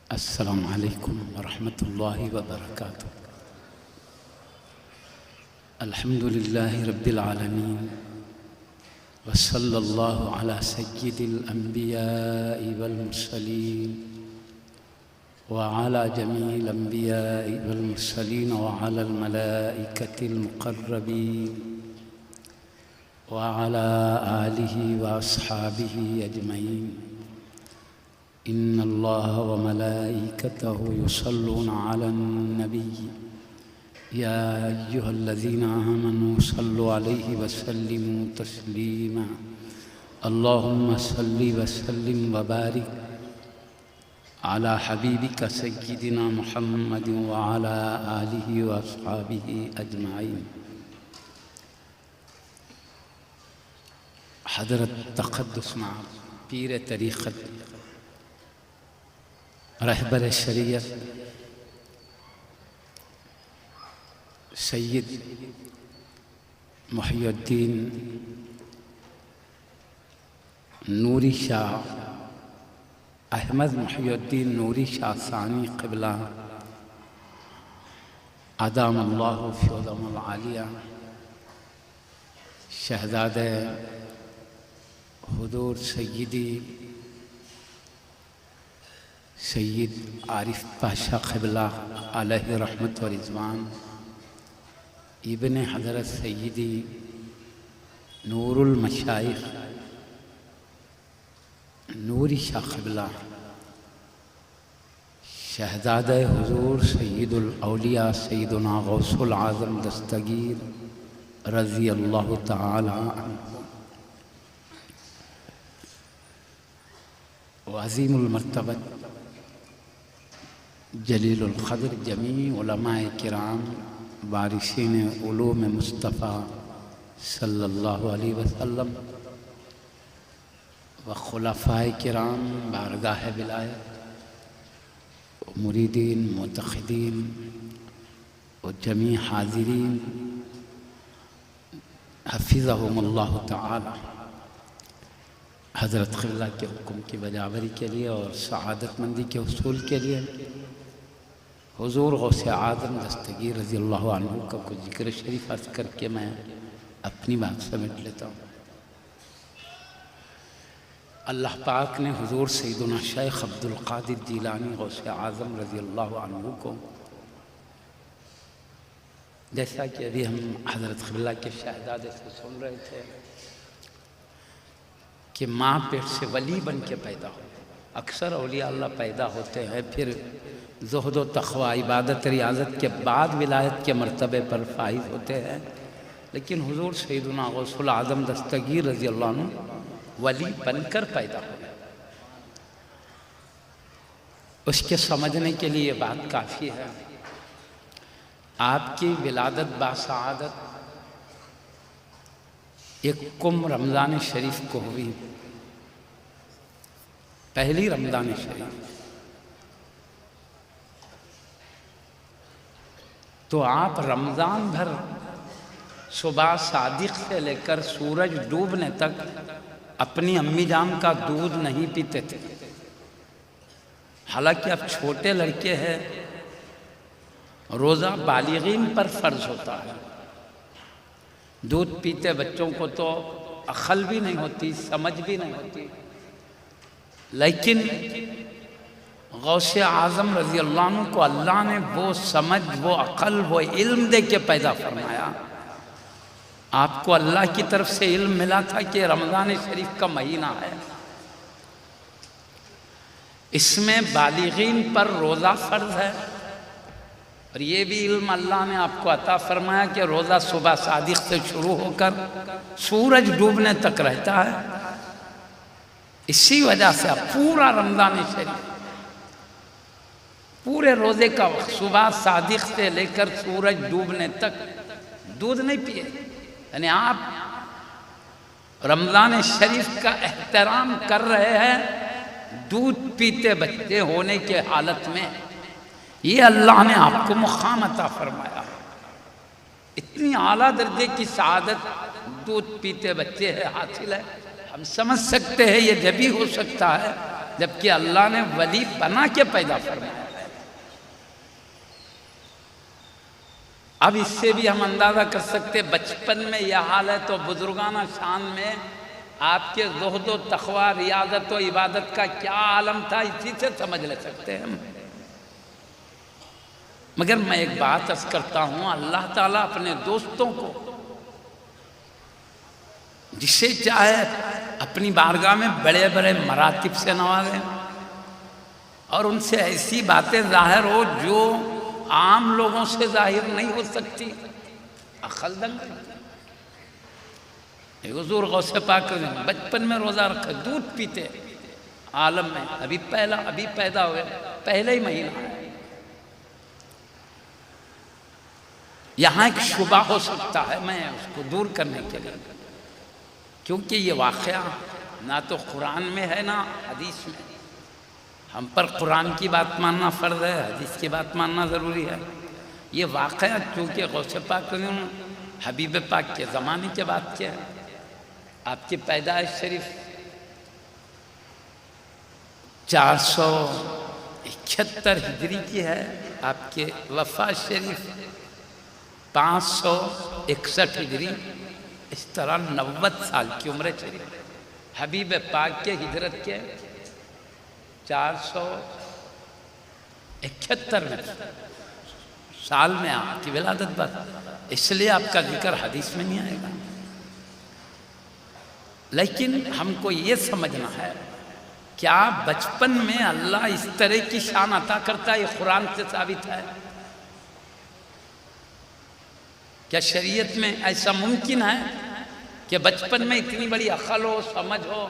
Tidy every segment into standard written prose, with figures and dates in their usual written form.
السلام علیکم ورحمۃ اللہ وبرکاتہ۔ الحمد للہ رب العالمین وصلی اللہ علی سید الانبیاء والمرسلین وعلى جميع الانبیاء والمرسلین وعلى الملائکة المقربین وعلى آلہ واصحابہ اجمعین۔ ان اللہ وملائکتہ یصلون علی النبی یا ایہا الذین آمنوا صلوا علیہ وسلموا تسلیما۔ اللہم صل وسلم وبارک علی حبیبک سیدنا محمد وعلی آلہ واصحابہ اجمعین۔ حضرت تقدس نام پیر طریقت رہبر شریعت سید محی الدین نوری شاہ احمد محی الدین نوری شاہ ثانی قبلہ ادام اللہ فیضم العالیہ، شہزادہ حضور سیدی سید عارف پاشا قبلہ علیہ رحمت و رضوان، ابن حضرت سیدی نور المشائخ نوری شاہ قبلہ، شہزادہ حضور سید الاولیاء سیدنا غوث العظم دستگیر رضی اللہ تعالی عنہ، وعظیم المرتبت جلیل القدر جمیع علماء کرام وارثین علوم مصطفیٰ صلی اللہ علیہ وسلم و خلفائے کرام بارگاہ ولایت، مریدین معتقدین و جمیع حاضرین حفظہم اللہ تعالی۔ حضرت قبلہ کے حکم کی بجاوری کے لیے اور سعادت مندی کے حصول کے لیے حضور غوث اعظم دستگیر رضی اللہ عنہ کا کچھ ذکر شریف عرض کر کے میں اپنی بات سمیٹ لیتا ہوں۔ اللہ پاک نے حضور سیدنا شیخ عبد القادر جیلانی غوث اعظم رضی اللہ عنہ کو، جیسا کہ ابھی ہم حضرت قبلہ کے شہزادے سے سن رہے تھے کہ ماں پیٹ سے ولی بن کے پیدا ہو۔ اکثر اولیاء اللہ پیدا ہوتے ہیں، پھر زہد و تقوی عبادت ریاضت کے بعد ولایت کے مرتبے پر فائز ہوتے ہیں، لیکن حضور سیدنا غوث العظم دستگیر رضی اللہ عنہ ولی بن کر پیدا ہوئے۔ اس کے سمجھنے کے لیے یہ بات کافی ہے، آپ کی ولادت باسعادت یکم رمضان شریف کو ہوئی، پہلی رمضان شریف، تو آپ رمضان بھر صبح صادق سے لے کر سورج ڈوبنے تک اپنی امی جان کا دودھ نہیں پیتے تھے۔ حالانکہ اب چھوٹے لڑکے ہیں، روزہ بالغین پر فرض ہوتا ہے، دودھ پیتے بچوں کو تو عقل بھی نہیں ہوتی، سمجھ بھی نہیں ہوتی، لیکن غوث اعظم رضی اللہ عنہ کو اللہ نے وہ سمجھ، وہ عقل، وہ علم دے کے پیدا فرمایا۔ آپ کو اللہ کی طرف سے علم ملا تھا کہ رمضان شریف کا مہینہ ہے، اس میں بالغین پر روزہ فرض ہے، اور یہ بھی علم اللہ نے آپ کو عطا فرمایا کہ روزہ صبح صادق سے شروع ہو کر سورج ڈوبنے تک رہتا ہے۔ اسی وجہ سے آپ پورا رمضان شریف، پورے روزے کا وقت صبح صادق سے لے کر سورج ڈوبنے تک دودھ نہیں پیے، یعنی آپ رمضان شریف کا احترام کر رہے ہیں دودھ پیتے بچے ہونے کے حالت میں۔ یہ اللہ نے آپ کو مقام عطا فرمایا، اتنی اعلیٰ درجے کی سعادت دودھ پیتے بچے ہے حاصل ہے۔ ہم سمجھ سکتے ہیں یہ جبھی ہو سکتا ہے جبکہ اللہ نے ولی بنا کے پیدا فرمایا۔ اب اس سے بھی ہم اندازہ کر سکتے بچپن میں یہ حال ہے تو بزرگانہ شان میں آپ کے زہد و تقوی، ریاضت و عبادت کا کیا عالم تھا، اسی سے سمجھ لے سکتے ہیں ہم۔ مگر میں ایک بات عرض کرتا ہوں، اللہ تعالیٰ اپنے دوستوں کو جسے چاہے اپنی بارگاہ میں بڑے بڑے مراتب سے نوازے اور ان سے ایسی باتیں ظاہر ہو جو عام لوگوں سے ظاہر نہیں ہو سکتی۔ عقل دنگ حضور غوث پاک نے بچپن میں روزہ رکھا، دودھ پیتے عالم میں، ابھی پیدا ہوئے، پہلے ہی مہینہ ہے۔ یہاں ایک شبہ ہو سکتا ہے، میں اس کو دور کرنے کے لیے، کیونکہ یہ واقعہ نہ تو قرآن میں ہے نہ حدیث میں۔ ہم پر قرآن کی بات ماننا فرض ہے، حدیث کی بات ماننا ضروری ہے۔ یہ واقعہ چونکہ غوث پاک نے حبیب پاک کے زمانے کے بات کیا ہے، آپ کی پیدائش شریف 471 ہجری کی ہے، آپ کے وفات شریف 561 ہجری، اس طرح 90 سال کی عمر شریف۔ حبیب پاک کے ہجرت کے 471 میں سال میں آپ کی ولادت بس، اس لیے آپ کا ذکر حدیث میں نہیں آئے گا۔ لیکن ہم کو یہ سمجھنا ہے کیا بچپن میں اللہ اس طرح کی شان عطا کرتا ہے، یہ قرآن سے ثابت ہے؟ کیا شریعت میں ایسا ممکن ہے کہ بچپن میں اتنی بڑی عقل ہو، سمجھ ہو،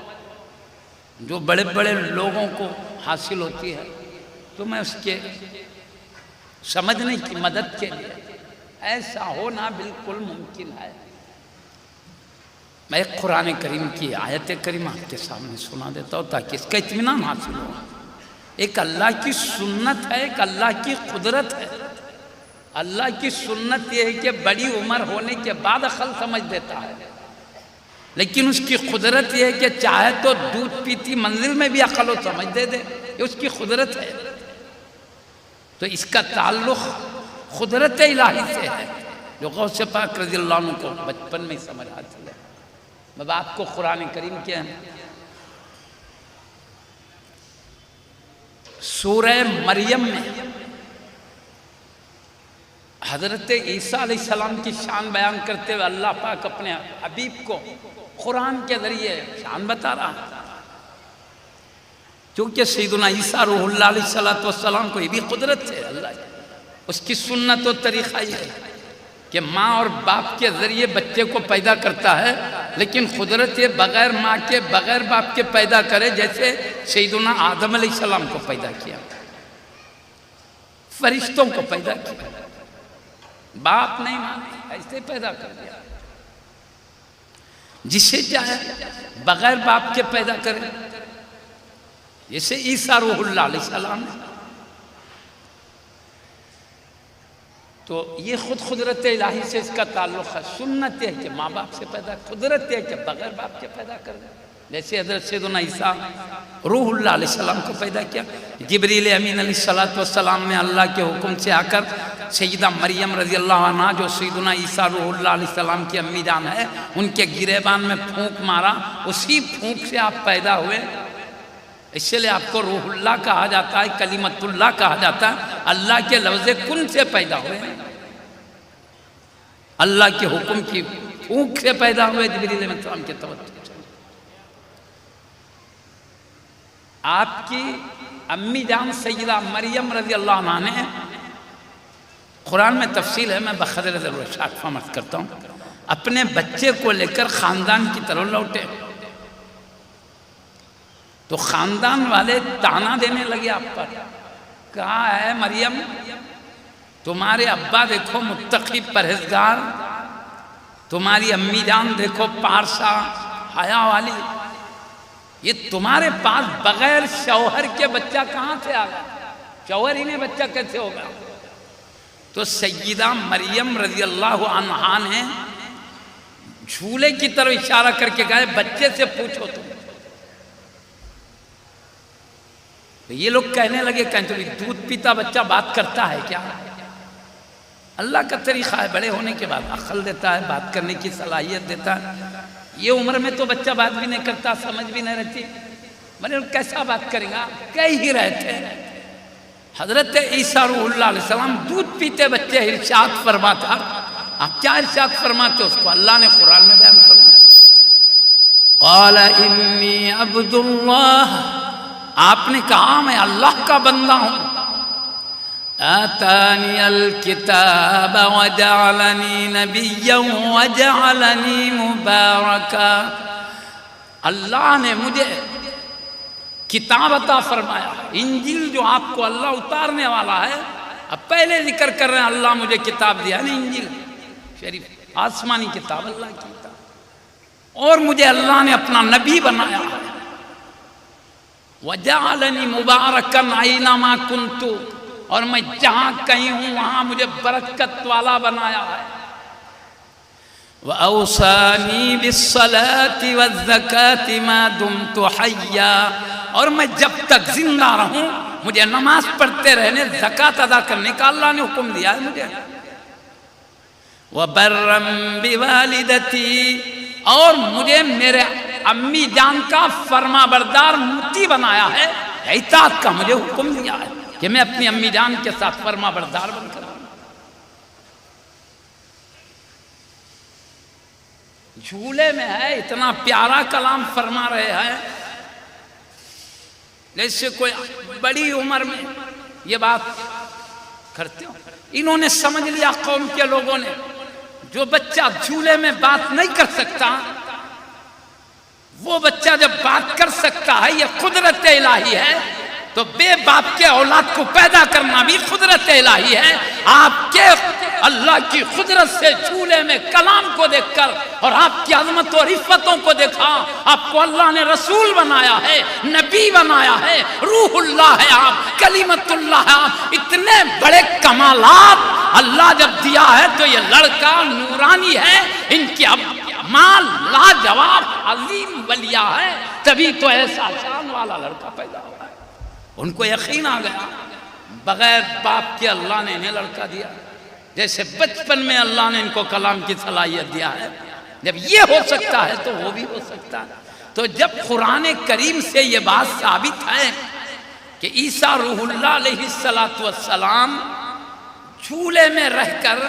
جو بڑے بڑے لوگوں کو حاصل ہوتی ہے؟ تو میں اس کے سمجھنے کی مدد کے لیے ایسا ہونا بالکل ممکن ہے۔ میں ایک قرآن کریم کی آیت کریمہ آپ کے سامنے سنا دیتا ہوں تاکہ اس کا اطمینان حاصل ہو۔ ایک اللہ کی سنت ہے، ایک اللہ کی قدرت ہے۔ اللہ کی سنت یہ ہے کہ بڑی عمر ہونے کے بعد عقل سمجھ دیتا ہے، لیکن اس کی قدرت یہ ہے کہ چاہے تو دودھ پیتی منزل میں بھی عقل و سمجھ دے دے، یہ اس کی قدرت ہے۔ تو اس کا تعلق قدرت الہی سے ہے جو غوث پاک رضی اللہ عنہ کو بچپن میں سمجھ حاصل ہے۔ میں آپ کو قرآن کریم کے سورہ مریم میں حضرت عیسیٰ علیہ السلام کی شان بیان کرتے ہوئے اللہ پاک اپنے حبیب کو قرآن کے ذریعے شان بتا رہا ہے، کیونکہ سیدنا عیسیٰ روح اللہ علیہ السلام کو یہ بھی قدرت ہے اللہ کی۔ اس کی سنت و طریقہ یہ ہے کہ ماں اور باپ کے ذریعے بچے کو پیدا کرتا ہے، لیکن قدرت یہ بغیر ماں کے بغیر باپ کے پیدا کرے، جیسے سیدنا آدم علیہ السلام کو پیدا کیا، فرشتوں کو پیدا کیا، باپ نہیں مانے ایسے پیدا کر دیا۔ جسے چاہے بغیر باپ کے پیدا کرے، جیسے عیسیٰ روح اللہ علیہ السلام ہے۔ تو یہ خود قدرت الہی سے اس کا تعلق ہے۔ سنت ہے کہ ماں باپ سے پیدا، قدرت ہے کہ بغیر باپ کے پیدا کر دے، جیسے حضرت سیدنا عیسیٰ روح اللہ علیہ السلام کو پیدا کیا۔ جبریل امین علیہ السلام نے اللہ کے حکم سے آ کر سیدہ مریم رضی اللہ عنہ جو سیدنا عیسیٰ روح اللہ علیہ السلام کی امی جان ہے، ان کے گریبان میں پھونک مارا، اسی پھونک سے آپ پیدا ہوئے۔ اس لیے آپ کو روح اللہ کہا جاتا ہے، کلمت اللہ کہا جاتا ہے، اللہ کے لفظ کن سے پیدا ہوئے، اللہ کے حکم کی پھونک سے پیدا ہوئے جبریل علیہ السلام کے توجہ سے۔ آپ کی امی جان سیدہ مریم رضی اللہ عنہ نے، قرآن میں تفصیل ہے، میں بقدر ضرورت شاک فہمت کرتا ہوں، اپنے بچے کو لے کر خاندان کی طرف لوٹے تو خاندان والے تانا دینے لگے آپ پر، کہا ہے مریم تمہارے ابا دیکھو متقی پرہیزگار، تمہاری امی جان دیکھو پارسا حیا والی، یہ تمہارے پاس بغیر شوہر کے بچہ کہاں سے آ گیا؟ شوہر ہی میں بچہ کیسے ہوگا؟ تو سیدہ مریم رضی اللہ عنہا نے جھولے کی طرف اشارہ کر کے کہا بچے سے پوچھو تم، تو یہ لوگ کہنے لگے کہیں تو دودھ پیتا بچہ بات کرتا ہے کیا؟ اللہ کا طریقہ ہے، بڑے ہونے کے بعد عقل دیتا ہے، بات کرنے کی صلاحیت دیتا ہے۔ یہ عمر میں تو بچہ بات بھی نہیں کرتا، سمجھ بھی نہیں رہتی، بڑے کیسا بات کریں گا؟ کہہ ہی رہے تھے۔ حضرت عیسیٰ روح اللہ علیہ السلام دودھ پیتے بچے ارشاد فرماتا، آپ کیا ارشاد فرماتے اس کو اللہ نے قرآن میں بیان فرمایا، قال انی عبد اللہ، آپ نے کہا میں اللہ کا بندہ ہوں، آتانی الکتاب وجعلنی نبیا وجعلنی مبارکا، اللہ نے مجھے کتاب عطا فرمایا، انجیل جو آپ کو اللہ اتارنے والا ہے، اب پہلے ذکر کر رہے ہیں اللہ مجھے کتاب دیا نہیں، انجیل شریف آسمانی کتاب اللہ کی کتاب، اور مجھے اللہ نے اپنا نبی بنایا، وجعلنی مبارکا اینما کنت، اور میں جہاں کہیں ہوں وہاں مجھے برکت والا بنایا ہے، وَأَوْصَانِي بِالصَّلَاةِ وَالزَّكَاةِ مَا دُمْتُ حَيًّا، اور میں جب تک زندہ رہوں مجھے نماز پڑھتے رہنے، زکوٰۃ ادا کرنے کا اللہ نے حکم دیا ہے مجھے، وَبَرًّا بِوَالِدَتِي، اور مجھے میرے امی جان کا فرما بردار مطیع بنایا ہے، اطاعت کا مجھے حکم دیا ہے کہ میں اپنی امی جان کے ساتھ فرما بردار بن کر رہوں۔ جھولے میں ہے، اتنا پیارا کلام فرما رہے ہیں، جیسے کوئی بڑی عمر میں یہ بات کرتے ہو۔ انہوں نے سمجھ لیا قوم کے لوگوں نے، جو بچہ جھولے میں بات نہیں کر سکتا، وہ بچہ جب بات کر سکتا ہے یہ قدرت الہی ہے، تو بے باپ کے اولاد کو پیدا کرنا بھی قدرت الہی ہے۔ آپ کے اللہ کی قدرت سے جھولے میں کلام کو دیکھ کر اور آپ کی عظمت اور عفتوں کو دیکھا، آپ کو اللہ نے رسول بنایا ہے، نبی بنایا ہے، روح اللہ ہے آپ، کلمت اللہ ہے آپ، اتنے بڑے کمالات اللہ جب دیا ہے تو یہ لڑکا نورانی ہے، ان کی مال لاجواب عظیم ولیہ ہے، تبھی تو ایسا شان والا لڑکا پیدا ہوا ہے۔ ان کو یقین آ گیا بغیر باپ کے اللہ نے انہیں لڑکا دیا، جیسے بچپن میں اللہ نے ان کو کلام کی صلاحیت دیا ہے، جب یہ ہو سکتا ہے تو وہ بھی ہو سکتا ہے۔ تو جب قرآن کریم سے یہ بات ثابت ہے کہ عیسیٰ روح اللہ علیہ السلام جھولے میں رہ کر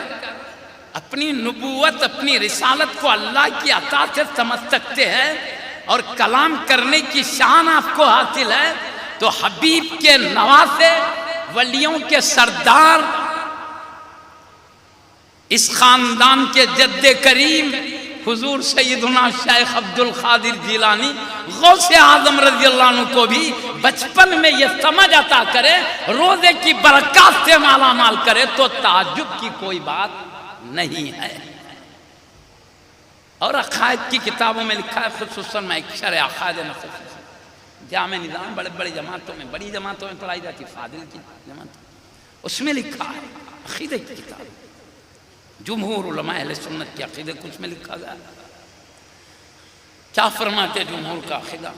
اپنی نبوت، اپنی رسالت کو اللہ کی عطا سے سمجھ سکتے ہیں اور کلام کرنے کی شان آپ کو حاصل ہے، تو حبیب کے نواسے، ولیوں کے سردار، اس خاندان کے جد کریم حضور سیدنا شیخ عبد القادر جیلانی غوث اعظم رضی اللہ عنہ کو بھی بچپن میں یہ سمجھ عطا کرے، روزے کی برکات سے مالا مال کرے، تو تعجب کی کوئی بات نہیں ہے۔ اور عقائد کی کتابوں میں لکھا ہے، خصوصاً میں ایک شرح عقائد نصف جامع نظام بڑے بڑی جماعتوں میں پڑھائی جاتی، فاضل کی جماعت، اس میں لکھا ہے عقیدہ کی کتاب، جمہور علماء اہل سنت کی عقیدہ کچھ میں لکھا گیا۔ کیا فرماتے جمہور کا عقیدہ؟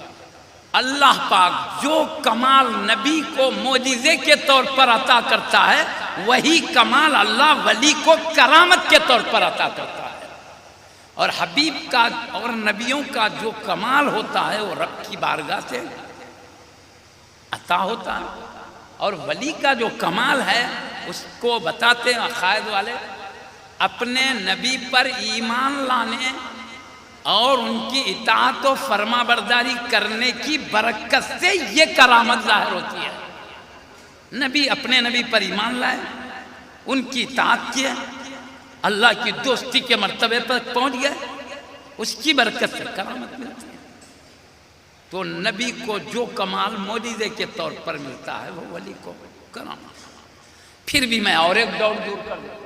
اللہ پاک جو کمال نبی کو معجزے کے طور پر عطا کرتا ہے، وہی کمال اللہ ولی کو کرامت کے طور پر عطا کرتا ہے، اور حبیب کا اور نبیوں کا جو کمال ہوتا ہے وہ رب کی بارگاہ سے عطا ہوتا ہے، اور ولی کا جو کمال ہے اس کو بتاتے ہیں عقائد والے، اپنے نبی پر ایمان لانے اور ان کی اطاعت و فرما برداری کرنے کی برکت سے یہ کرامت ظاہر ہوتی ہے۔ نبی اپنے نبی پر ایمان لائے، ان کی اطاعت کیے، اللہ کی دوستی کے مرتبے پر پہنچ گئے، اس کی برکت سے کرامت ملتی ہے۔ تو نبی کو جو کمال معجزے کے طور پر ملتا ہے وہ ولی کو کرامت۔ پھر بھی میں اور ایک دور کر دیتا ہوں،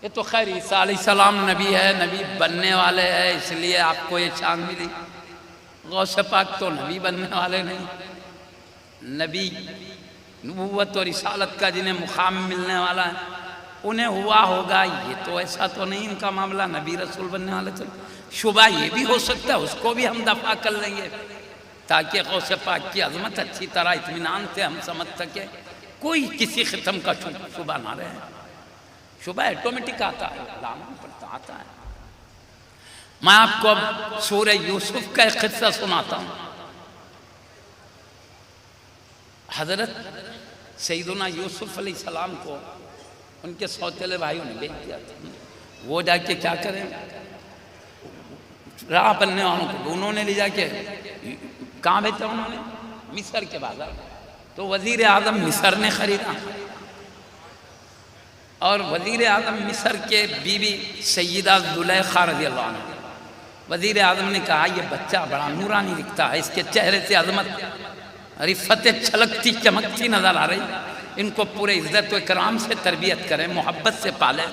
یہ تو خیر عیسیٰ علیہ السلام نبی ہے، نبی بننے والے ہیں، اس لیے آپ کو یہ شان ملی۔ غوث پاک تو نبی بننے والے نہیں، نبی نبوت اور رسالت کا جنہیں مقام ملنے والا ہے انہیں ہوا ہوگا، یہ تو ایسا تو نہیں ان کا معاملہ، نبی رسول بننے والے تو شبہ یہ بھی ہو سکتا ہے، اس کو بھی ہم دفع کر لیں گے، تاکہ غوث پاک کی عظمت اچھی طرح اطمینان سے ہم سمجھ سکے، کوئی کسی قسم کا شبہ نہ رہے۔ شبہ ایٹومیٹک آتا ہے، علامہ پڑتا آتا ہے۔ میں آپ کو اب سورہ یوسف کا ایک قصہ سناتا ہوں۔ حضرت سیدنا یوسف علیہ السلام کو ان کے سوتیلے بھائیوں نے بھیج دیا تھا، وہ جا کے کیا کریں، راہ بننے والوں کو انہوں نے لے جا کے کہاں بھیجا، انہوں نے مصر کے بازار۔ تو وزیر اعظم مصر نے خریدا، اور وزیر اعظم مصر کے بیوی سیدہ زلیخا رضی اللہ عنہ، وزیر اعظم نے کہا یہ بچہ بڑا نورانی دکھتا ہے، اس کے چہرے سے عظمت رفت چھلکتی چمکتی نظر آ رہی، ان کو پورے عزت و اکرام سے تربیت کریں، محبت سے پالیں۔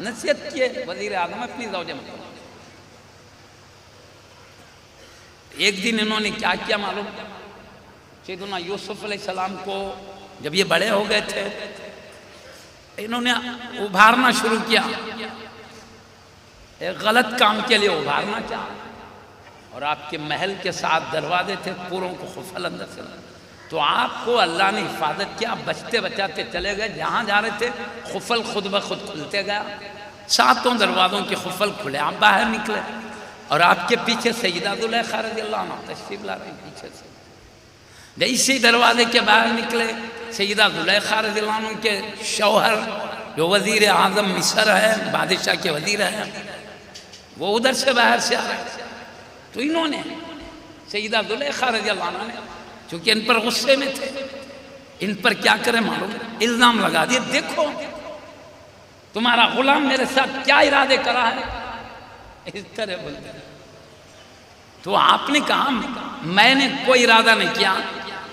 نصیحت کیے وزیر اعظم اپنی زوجہ مطلب۔ ایک دن انہوں نے کیا کیا معلوم، سیدنا یوسف علیہ السلام کو جب یہ بڑے ہو گئے تھے، انہوں نے ابھارنا شروع کیا، ایک غلط کام کے لیے ابھارنا چاہا، اور آپ کے محل کے ساتھ دروازے تھے، پوروں کو خفل اندر سے، تو آپ کو اللہ نے حفاظت کیا، بچتے بچاتے چلے گئے، جہاں جا رہے تھے خفل خود بخود کھلتے گیا، ساتوں دروازوں کے خفل کھلے، آپ باہر نکلے، اور آپ کے پیچھے سیدہ زلیخا رضی اللہ عنہ تشریف لا رہی پیچھے سے، جیسے دروازے کے باہر نکلے، سیدہ زلیخا رضی اللہ عنہ کے شوہر جو وزیر اعظم مصر ہے، بادشاہ کے وزیر ہیں، وہ ادھر سے باہر سے آ رہے، تو انہوں نے سیدہ زلیخا رضی اللہ عنہ نے چونکہ ان پر غصے میں تھے، ان پر کیا کریں معلوم، الزام لگا دیا، دیکھو تمہارا غلام میرے ساتھ کیا ارادے کرا ہے، اس طرح بولتے ہیں۔ تو آپ نے کہا میں نے کوئی ارادہ نہیں کیا،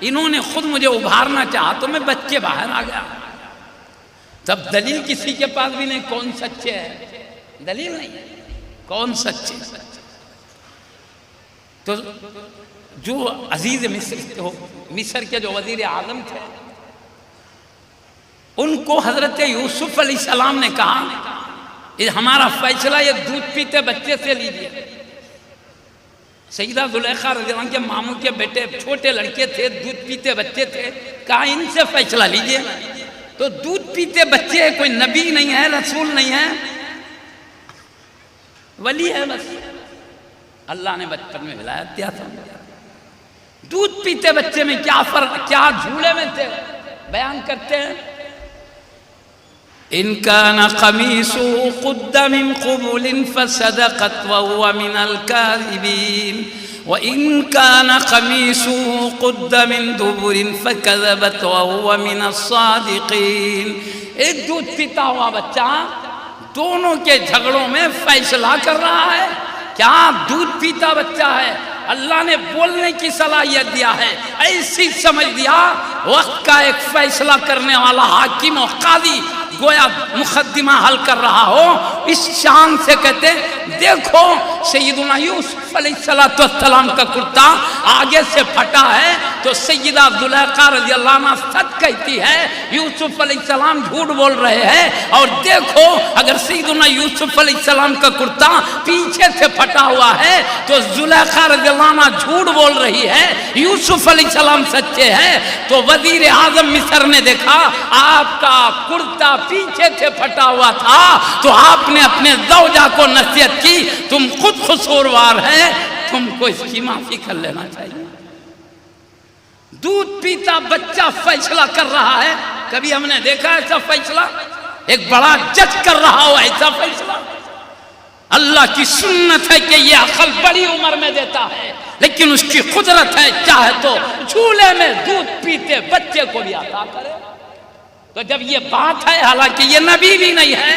انہوں نے خود مجھے ابھارنا چاہا تو میں بچ کے باہر آ گیا۔ تب دلیل کسی کے پاس بھی نہیں، کون سچے ہے، دلیل نہیں، کون سچے۔ تو جو عزیز مصر کے جو وزیر اعظم تھے، ان کو حضرت یوسف علیہ السلام نے کہا یہ ہمارا فیصلہ یہ دودھ پیتے بچے سے لیجئے۔ سیدہ زلیخا رضی اللہ عنہ کے ماموں کے بیٹے چھوٹے لڑکے تھے، دودھ پیتے بچے تھے، کہا ان سے فیصلہ لیجئے۔ تو دودھ پیتے بچے، کوئی نبی نہیں ہے، رسول نہیں ہے، ولی ہے بس، اللہ نے بچپن میں ولایت دیا تھا۔ دودھ پیتے بچے میں کیا فرق، کیا جھولے میں تھے، بیان کرتے ہیں، ان کان قمیصه قد من قبل فصدقت وهو من الكاذبین وان کان قمیصه قد من دبر فكذبت وهو من الصادقین۔ ایک دودھ پیتا ہوا بچہ دونوں کے جھگڑوں میں فیصلہ کر رہا ہے، کیا دودھ پیتا بچہ ہے، اللہ نے بولنے کی صلاحیت دیا ہے، ایسی سمجھ دیا وقت کا ایک فیصلہ کرنے والا حاکم و قاضی گویا مقدمہ حل کر رہا ہو، اس شان سے کہتے دیکھو سیدنا یوسف علیہ السلام کا کرتا آگے سے پھٹا ہے تو سیدہ زلیخا رضی اللہ عنہ سچ کہتی ہے، یوسف علیہ السلام جھوٹ بول رہے ہیں، اور دیکھو اگر سیدنا یوسف علیہ السلام کا کرتا پیچھے سے پھٹا ہوا ہے تو زلیخا رضی اللہ عنہ جھوٹ بول رہی ہے، یوسف علیہ السلام سچے ہیں۔ تو وزیر اعظم مصر نے دیکھا آپ کا کرتا پیچھے سے پھٹا ہوا تھا، تو آپ نے اپنے زوجہ کو نصیحت کی تم خود قصوروار ہے، تم کو اس کی معافی کر لینا چاہیے۔ دودھ پیتا بچہ فیصلہ کر رہا ہے، کبھی ہم نے دیکھا ایسا فیصلہ، ایک بڑا جج کر رہا ہو ایسا فیصلہ۔ اللہ کی سنت ہے کہ یہ عقل بڑی عمر میں دیتا ہے، لیکن اس کی قدرت ہے چاہے تو جھولے میں دودھ پیتے بچے کو بھی عطا کرے۔ تو جب یہ بات ہے، حالانکہ یہ نبی بھی نہیں ہے،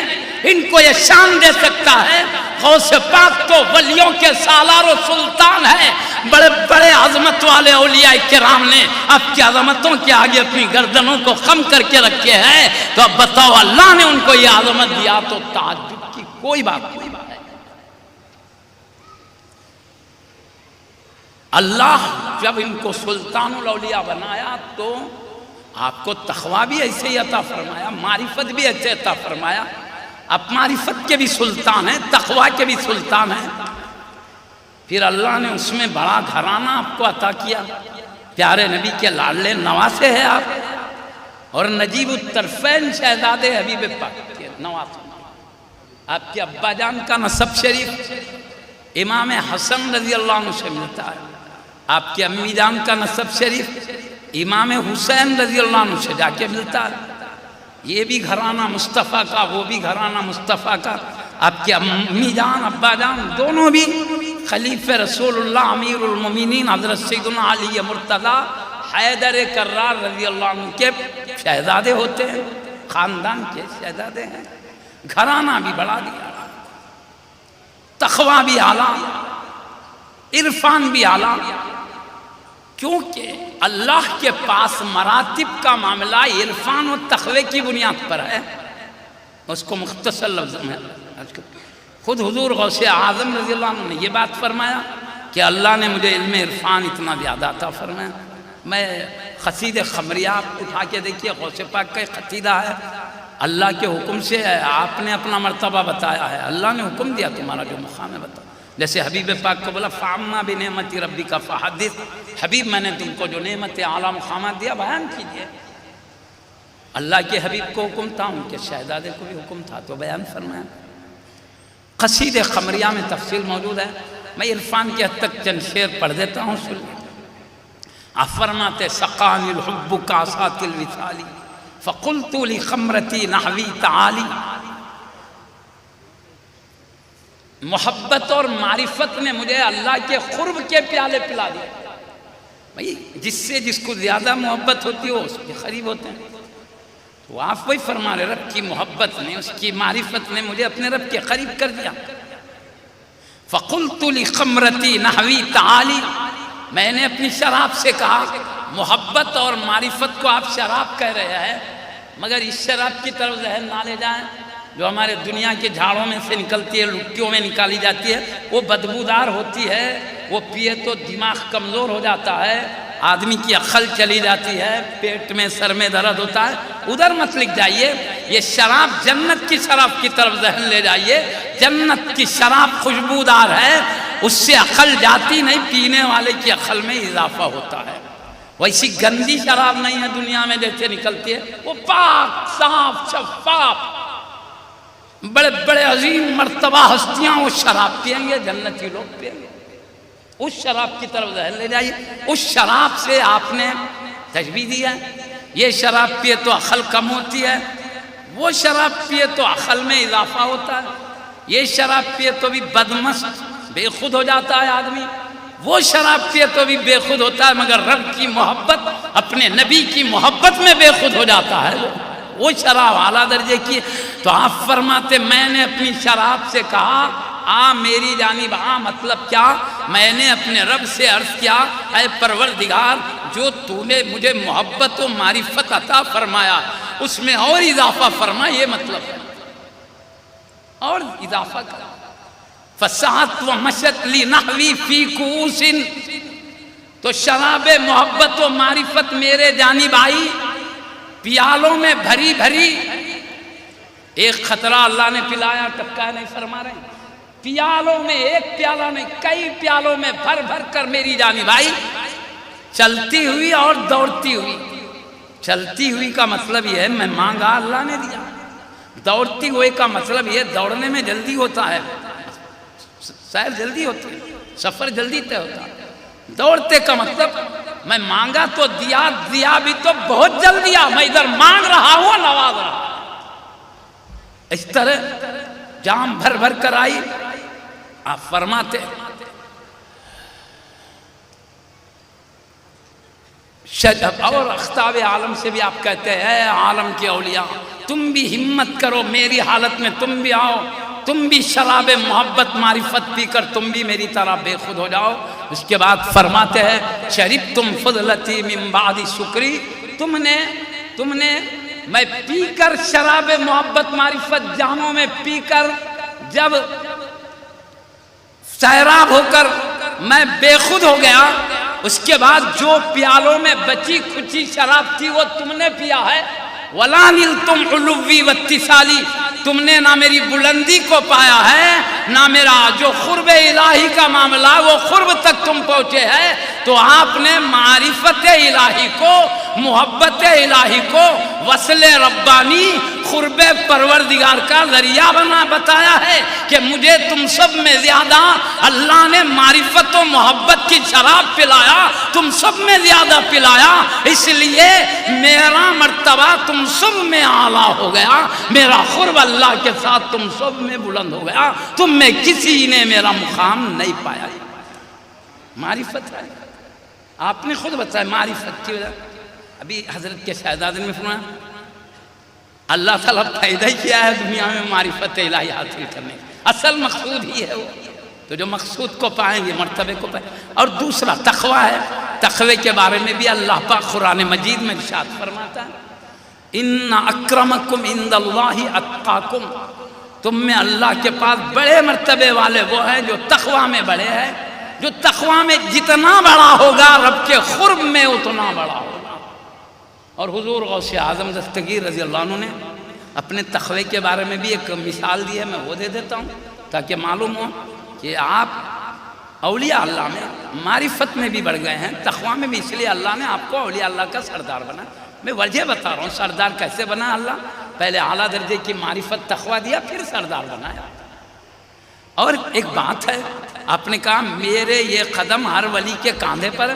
ان کو یہ شان دے سکتا ہے، غوث پاک تو ولیوں کے سالار و سلطان ہے، بڑے بڑے عظمت والے اولیاء کرام نے اب کی عظمتوں کے آگے اپنی گردنوں کو خم کر کے رکھے ہیں، تو اب بتاؤ اللہ نے ان کو یہ عظمت دیا تو تعجب کی کوئی بات نہیں۔ اللہ جب ان کو سلطان الاولیاء بنایا تو آپ کو تقویٰ بھی ایسے ہی عطا فرمایا، معرفت بھی ایسے عطا فرمایا۔ اب معرفت کے بھی سلطان ہیں، تقویٰ کے بھی سلطان ہیں، پھر اللہ نے اس میں بڑا گھرانہ آپ کو عطا کیا، پیارے نبی کے لاڈلے نواسے ہیں آپ، اور نجیب الطرفین شہزادے حبیب پاک کے نواسے۔ آپ کے ابا جان کا نسب شریف امام حسن رضی اللہ عنہ سے ملتا ہے، آپ کے امی جان کا نسب شریف امام حسین رضی اللہ عنہ سے جا کے ملتا ہے۔ یہ بھی گھرانہ مصطفیٰ کا، وہ بھی گھرانہ مصطفیٰ کا۔ آپ کے امی جان ابا جان دونوں بھی خلیفہ رسول اللہ امیر المومنین حضرت سیدنا علی مرتضیٰ حیدر کرار رضی اللہ عنہ کے شہزادے ہوتے ہیں، خاندان کے شہزادے ہیں۔ گھرانہ بھی بڑا دیا، تقویٰ بھی اعلیٰ، عرفان بھی اعلیٰ، کیونککہ اللہ کے پاس مراتب کا معاملہ عرفان و تقوی کی بنیاد پر ہے۔ اس کو مختصر لفظ میں خود حضور غوث اعظم رضی اللہ عنہ نے یہ بات فرمایا کہ اللہ نے مجھے علم عرفان اتنا زیادہ عطا فرمایا۔ میں قصید خمریہ آپ اٹھا کے دیکھیے، غوث پاک کا ایک قصیدہ ہے، اللہ کے حکم سے آپ نے اپنا مرتبہ بتایا ہے، اللہ نے حکم دیا تمہارا جو مقام ہے بتا۔ جیسے حبیب پاک کو بولا فَعَمَّا بِنِعْمَتِ رَبِّكَ فَحَدِّثْ، حبیب میں نے تم کو جو نعمت اعلیٰ مقامات دیا بیان کیجئے۔ اللہ کے حبیب کو حکم تھا، ان کے شہزادے کو بھی حکم تھا، تو بیان فرمایا۔ قصید خمریہ میں تفصیل موجود ہے، میں عرفان کی حد تک چند شعر پڑھ دیتا ہوں، سن لیں۔ آپ فرماتے سقانی الحب کاسات الوصال فقلت لخمرتی نحوی تعالی، محبت اور معرفت نے مجھے اللہ کے قرب کے پیالے پلا دیے۔ بھائی جس سے جس کو زیادہ محبت ہوتی ہے اس کے قریب ہوتے ہیں، تو آپ وہی فرما رہے رب کی محبت نے، اس کی معرفت نے مجھے اپنے رب کے قریب کر دیا۔ فقلت لخمرتی نحوی تعالی، میں نے اپنی شراب سے کہا، محبت اور معرفت کو آپ شراب کہہ رہے ہیں، مگر اس شراب کی طرف ذہن نہ لے جائیں جو ہمارے دنیا کے جھاڑوں میں سے نکلتی ہے، لکیوں میں نکالی جاتی ہے، وہ بدبودار ہوتی ہے، وہ پیے تو دماغ کمزور ہو جاتا ہے، آدمی کی عقل چلی جاتی ہے، پیٹ میں سر میں درد ہوتا ہے، ادھر مت لکھ جائیے۔ یہ شراب جنت کی شراب کی طرف ذہن لے جائیے، جنت کی شراب خوشبودار ہے، اس سے عقل جاتی نہیں، پینے والے کی عقل میں اضافہ ہوتا ہے۔ ویسی گندی شراب نہیں ہے دنیا میں جیسے نکلتی ہے، وہ پاک صاف شفاف، بڑے بڑے عظیم مرتبہ ہستیاں وہ شراب پئیں گے، جنتی لوگ پئیں گے۔ اس شراب کی طرف ذہن لے جائیے، اس شراب سے آپ نے تشبیہ دیا ہے، یہ شراب پیے تو عقل کم ہوتی ہے، وہ شراب پیے تو عقل میں اضافہ ہوتا ہے، یہ شراب پیے تو بھی بدمست بے خود ہو جاتا ہے آدمی، وہ شراب پیے تو بھی بے خود ہوتا ہے، مگر رب کی محبت، اپنے نبی کی محبت میں بے خود ہو جاتا ہے، وہ شراب اعلیٰ درجے کی۔ تو آپ فرماتے میں نے اپنی شراب سے کہا آ میری جانب آ، مطلب کیا؟ میں نے اپنے رب سے عرض کیا اے پروردگار، جو تو نے مجھے محبت و معرفت عطا فرمایا اس میں اور اضافہ فرما، یہ مطلب ہے، اور اضافہ کر۔ فسعت و مشت لی نحوی فی کوس، تو شراب محبت و معرفت میرے جانب آئی پیالوں میں بھری بھری، ایک خطرہ اللہ نے پلایا، ٹپکا نہیں فرما رہے، پیالوں میں ایک پیالہ نہیں کئی پیالوں میں بھر بھر کر میری جانب آئی، چلتی ہوئی اور دوڑتی ہوئی۔ چلتی ہوئی کا مطلب یہ ہے میں مانگا اللہ نے دیا، دوڑتی ہوئی کا مطلب یہ دوڑنے میں جلدی ہوتا ہے، سیر جلدی ہوتی ہے، سفر جلدی طے ہوتا ہے، دوڑتے کا مطلب میں مانگا تو دیا، دیا بھی تو بہت جلد دیا، میں ادھر مانگ رہا ہوں نواز رہا۔ اس طرح جام بھر بھر کر آئی۔ آپ فرماتے اور اختاب عالم سے بھی آپ کہتے ہیں اے عالم کے اولیاء، تم بھی ہمت کرو، میری حالت میں تم بھی آؤ، تم بھی شراب محبت معرفت پی کر تم بھی میری طرح بے خود ہو جاؤ۔ اس کے بعد فرماتے ہیں شربتم فضلتی من بعد شکری، تم نے میں پی کر شراب محبت معرفت جاموں میں پی کر جب سیراب ہو کر میں بے خود ہو گیا، اس کے بعد جو پیالوں میں بچی کھچی شراب تھی وہ تم نے پیا ہے۔ وَلَا نِلْتُمْ عُلُوِّي وَاتِّصَالِي، تم نے نہ میری بلندی کو پایا ہے، نہ میرا جو قرب الہی کا معاملہ وہ قرب تک تم پہنچے ہیں۔ تو آپ نے معرفت الہی کو، محبت الہی کو وصل ربانی، قرب پروردگار کا ذریعہ بتایا ہے کہ مجھے تم سب میں زیادہ اللہ نے معرفت و محبت کی شراب پلایا، تم سب میں زیادہ پلایا، اس لیے میرا مرتبہ تم سب میں اعلیٰ ہو گیا، میرا قرب اللہ کے ساتھ تم سب میں بلند ہو گیا، تم میں کسی نے میرا مقام نہیں پایا۔ معرفت ہے، آپ نے خود بتایا معرفت کی وجہ۔ ابھی حضرت کے شہزادے میں فرمایا اللہ تعالیٰ پیدا کیا ہے دنیا میں معرفت الہی حاصل کرنے، اصل مقصود ہی ہے وہ، تو جو مقصود کو پائیں گے مرتبے کو پائیں۔ اور دوسرا تقوی ہے، تقوی کے بارے میں بھی اللہ پاک قرآن مجید میں ارشاد فرماتا ہے ان اکرمکم عند اللہ اتقاکم، تم میں اللہ کے پاس بڑے مرتبے والے وہ ہیں جو تقوی میں بڑے ہیں، جو تقوی میں جتنا بڑا ہوگا رب کے قرب میں اتنا بڑا ہوگا۔ اور حضور غوث اعظم دستگیر رضی اللہ عنہ نے اپنے تقوی کے بارے میں بھی ایک مثال دی ہے، میں وہ دے دیتا ہوں تاکہ معلوم ہو کہ آپ اولیاء اللہ میں معرفت میں بھی بڑھ گئے ہیں، تقوی میں بھی، اس لیے اللہ نے آپ کو اولیاء اللہ کا سردار بنا۔ میں وجہ بتا رہا ہوں سردار کیسے بنا اللہ، پہلے اعلیٰ درجے کی معرفت تقوی دیا پھر سردار بنایا۔ اور ایک بات ہے، آپ نے کہا میرے یہ قدم ہر ولی کے کاندھے پر،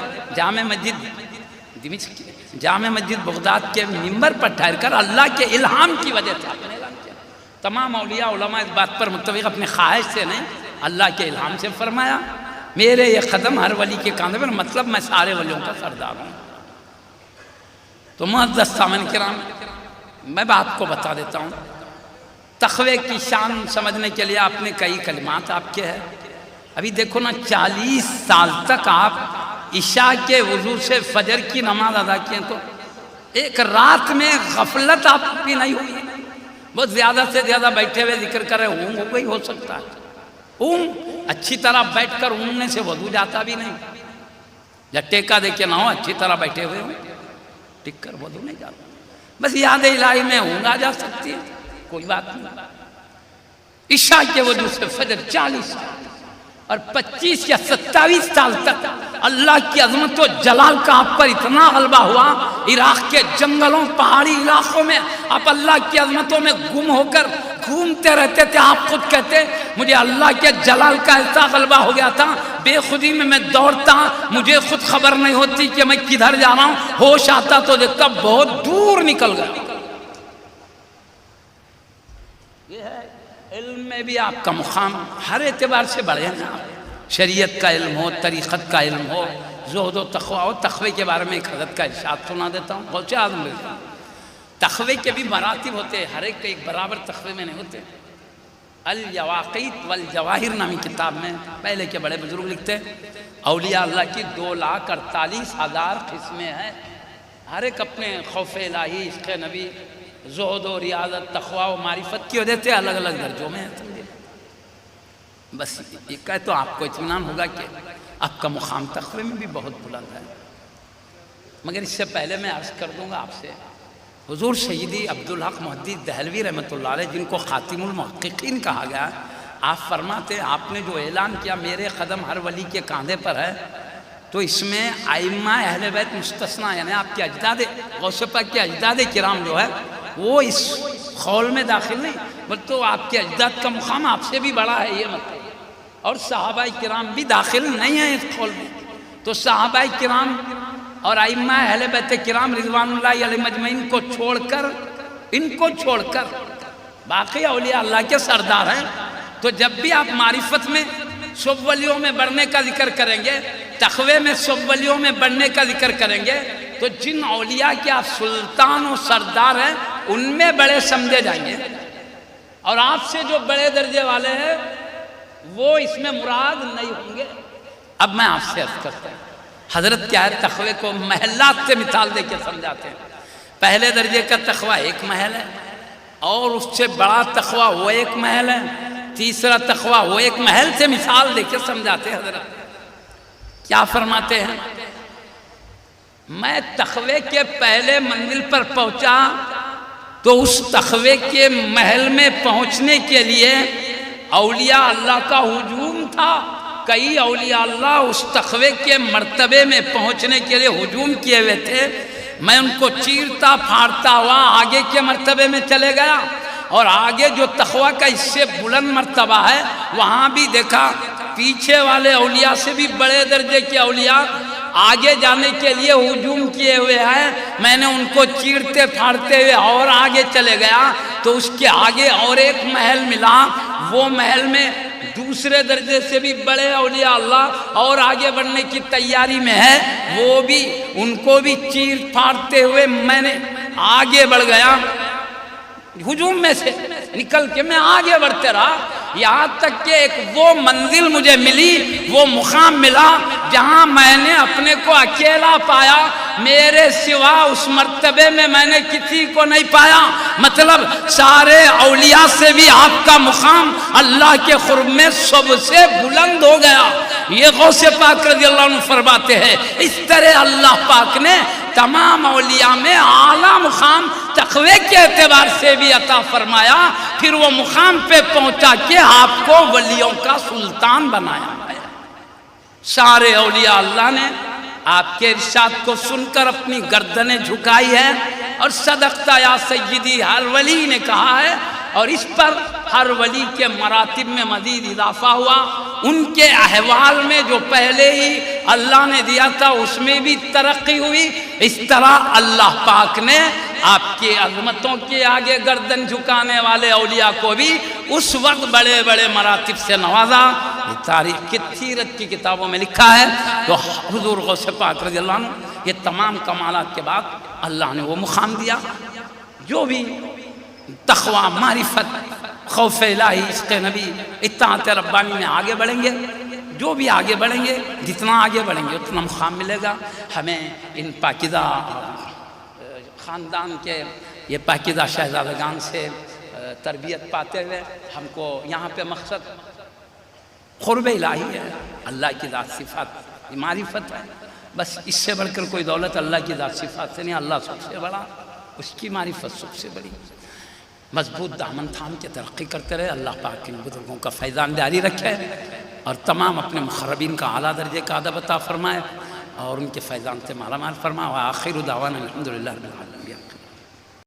جامع مسجد بغداد کے ممبر پر ٹھہر کر اللہ کے الہام کی وجہ سے آپ نے اعلان کیا۔ تمام اولیاء علماء اس بات پر متفق، اپنے خواہش سے نہیں، اللہ کے الہام سے فرمایا میرے یہ قدم ہر ولی کے کاندھے پر، مطلب میں سارے ولیوں کا سردار ہوں۔ تو معزز سامعین کرام، میں آپ کو بتا دیتا ہوں تقوی کی شان سمجھنے کے لیے آپ نے کئی کلمات آپ کے ہیں۔ ابھی دیکھو نا 40 سال تک آپ عشاء کے وضو سے فجر کی نماز ادا کیے، تو ایک رات میں غفلت آپ کی نہیں ہوئی، بہت زیادہ سے زیادہ بیٹھے ہوئے ذکر کر رہے، اونگ ہو گئی ہو سکتا ہے، اونگ اچھی طرح بیٹھ کر اونگنے سے وضو جاتا بھی نہیں، یا ٹیکا دے کے نہ ہو، اچھی طرح بیٹھے ہوئے ہوں ٹک کر وضو نہیں جاتا، بس یاد الہی میں اونگ آ جا سکتی ہے، کوئی بات نہیں۔ عشاء کے وضو سے فجر 40 سال اور 25 یا 27 سال تک اللہ کی عظمت و جلال کا آپ پر اتنا غلبہ ہوا، عراق کے جنگلوں پہاڑی علاقوں میں آپ اللہ کی عظمتوں میں گم ہو کر گھومتے رہتے تھے۔ آپ خود کہتے مجھے اللہ کے جلال کا ایسا غلبہ ہو گیا تھا، بے خودی میں دوڑتا، مجھے خود خبر نہیں ہوتی کہ میں کدھر جا رہا ہوں، ہوش آتا تو دیکھتا بہت دور نکل گیا۔ یہ ہے علم میں بھی آپ کا مقام ہر اعتبار سے بڑھے ہیں، آپ شریعت کا علم ہو، طریقت کا علم ہو، زہد و تقوی ہو۔ تقوی کے بارے میں ایک حضرت کا ارشاد سنا دیتا ہوں، غوث اعظم رضی۔ تقوی کے بھی مراتب ہوتے ہیں، ہر ایک کے ایک برابر تقوی میں نہیں ہوتے۔ الیواقیت والجواہر نامی کتاب میں پہلے کے بڑے بزرگ لکھتے ہیں اولیاء اللہ کی 2,48,000 قسمیں ہیں، ہر ایک اپنے خوف الہی، عشق نبی، زہد و ریاضت، تقوی و معرفت کی وجہ سے الگ الگ درجوں میں ہیں۔ بس یہ کہے تو آپ کو اطمینان ہوگا کہ آپ کا مقام تقوی میں بھی بہت بلند ہے۔ مگر اس سے پہلے میں عرض کر دوں گا آپ سے، حضور سیدی عبدالحق محدث دہلوی رحمۃ اللہ علیہ، جن کو خاتم المحققین کہا گیا، آپ فرماتے آپ نے جو اعلان کیا میرے قدم ہر ولی کے کاندھے پر ہے، تو اس میں ائمہ اہل بیت مستثنیٰ، یعنی آپ کے اجداد غوث پاک کے اجداد کرام جو ہے وہ اس قول میں داخل نہیں، بلکہ تو آپ کے اجداد کا مقام آپ سے بھی بڑا ہے یہ مطلب، اور صحابہ کرام بھی داخل نہیں ہیں اس قول میں۔ تو صحابہ کرام اور ائمہ اہل بیت کرام رضوان اللہ علیہ مجمعین کو چھوڑ کر، ان کو چھوڑ کر باقی اولیاء اللہ کے سردار ہیں۔ تو جب بھی آپ معرفت میں سب ولیوں میں بڑھنے کا ذکر کریں گے، تقوی میں سب ولیوں میں بڑھنے کا ذکر کریں گے، تو جن اولیاء کے آپ سلطان و سردار ہیں ان میں بڑے سمجھے جائیں گے، اور آپ سے جو بڑے درجے والے ہیں وہ اس میں مراد نہیں ہوں گے۔ اب میں آپ سے عرض کرتا ہوں، حضرت کیا ہے تقوی کو محلات سے مثال دے کے سمجھاتے ہیں۔ پہلے درجے کا تقوی ایک محل ہے، اور اس سے بڑا تقوی وہ ایک محل ہے، تیسرا تقوی وہ ایک محل سے مثال دے کے سمجھاتے ہیں۔ حضرت کیا فرماتے ہیں؟ میں تقوی کے پہلے منزل پر پہنچا تو اس تخوے کے محل میں پہنچنے کے لیے اولیاء اللہ کا ہجوم تھا. کئی اولیاء اللہ اس تخوے کے مرتبے میں پہنچنے کے لیے ہجوم کیے ہوئے تھے. میں ان کو چیرتا پھاڑتا ہوا آگے کے مرتبے میں چلے گیا، اور آگے جو تخوہ کا اس سے بلند مرتبہ ہے وہاں بھی دیکھا پیچھے والے اولیاء سے بھی بڑے درجے کے اولیاء آگے جانے کے لیے ہجوم کیے ہوئے ہیں. میں نے ان کو چیرتے پھاڑتے ہوئے اور آگے چلے گیا تو اس کے آگے اور ایک محل ملا. وہ محل میں دوسرے درجے سے بھی بڑے اولیاء اللہ اور آگے بڑھنے کی تیاری میں ہے. وہ بھی ان کو بھی چیر پھاڑتے ہوئے میں نے آگے بڑھ گیا. ہجوم میں سے نکل کے میں آگے بڑھتے رہا، یہاں تک کہ ایک وہ منزل مجھے ملی، وہ مقام ملا جہاں میں نے اپنے کو اکیلا پایا. میرے سوا اس مرتبے میں نے کسی کو نہیں پایا. مطلب سارے اولیاء سے بھی آپ کا مقام اللہ کے قرب میں سب سے بلند ہو گیا. یہ غوث پاک رضی اللہ عنہ فرماتے ہیں اس طرح اللہ پاک نے تمام اولیاء میں اعلیٰ مقام تقوی کے اعتبار سے بھی عطا فرمایا. پھر وہ مقام پہ پہنچا کے آپ کو ولیوں کا سلطان بنایا. سارے اولیاء اللہ نے آپ کے ارشاد کو سن کر اپنی گردنیں جھکائی ہے، اور صدقتا یا سیدی ہر ولی نے کہا ہے، اور اس پر ہر ولی کے مراتب میں مزید اضافہ ہوا. ان کے احوال میں جو پہلے ہی اللہ نے دیا تھا اس میں بھی ترقی ہوئی. اس طرح اللہ پاک نے آپ کی عظمتوں کے آگے گردن جھکانے والے اولیاء کو بھی اس وقت بڑے بڑے مراتب سے نوازا. یہ تاریخ کی سیرت کی کتابوں میں لکھا ہے. تو حضور غوث پاک رضی اللہ عنہ یہ تمام کمالات کے بعد اللہ نے وہ مقام دیا. جو بھی تقوی، معرفت، خوف الہی، عشق نبی، اطاعت ربانی میں آگے بڑھیں گے، جو بھی آگے بڑھیں گے، جتنا آگے بڑھیں گے اتنا مقام ملے گا. ہمیں ان پاکیزہ خاندان کے یہ پاکیزہ شہزادگان سے تربیت پاتے ہوئے ہم کو یہاں پہ مقصد قرب الہی ہے، اللہ کی ذات صفات معرفت ہے. بس اس سے بڑھ کر کوئی دولت اللہ کی ذات صفات سے نہیں. اللہ سب سے بڑا، اس کی معرفت سب سے بڑی. مضبوط دامن تھام کے ترقی کرتے رہے. اللہ پاک ان بزرگوں کا فیضان جاری رکھے اور تمام اپنے مقربین کا اعلیٰ درجے کا ادب عطا فرمائے اور ان کے فیضان سے مالا مال فرمائے. وآخر دعوانا الحمدللہ رب العالمین.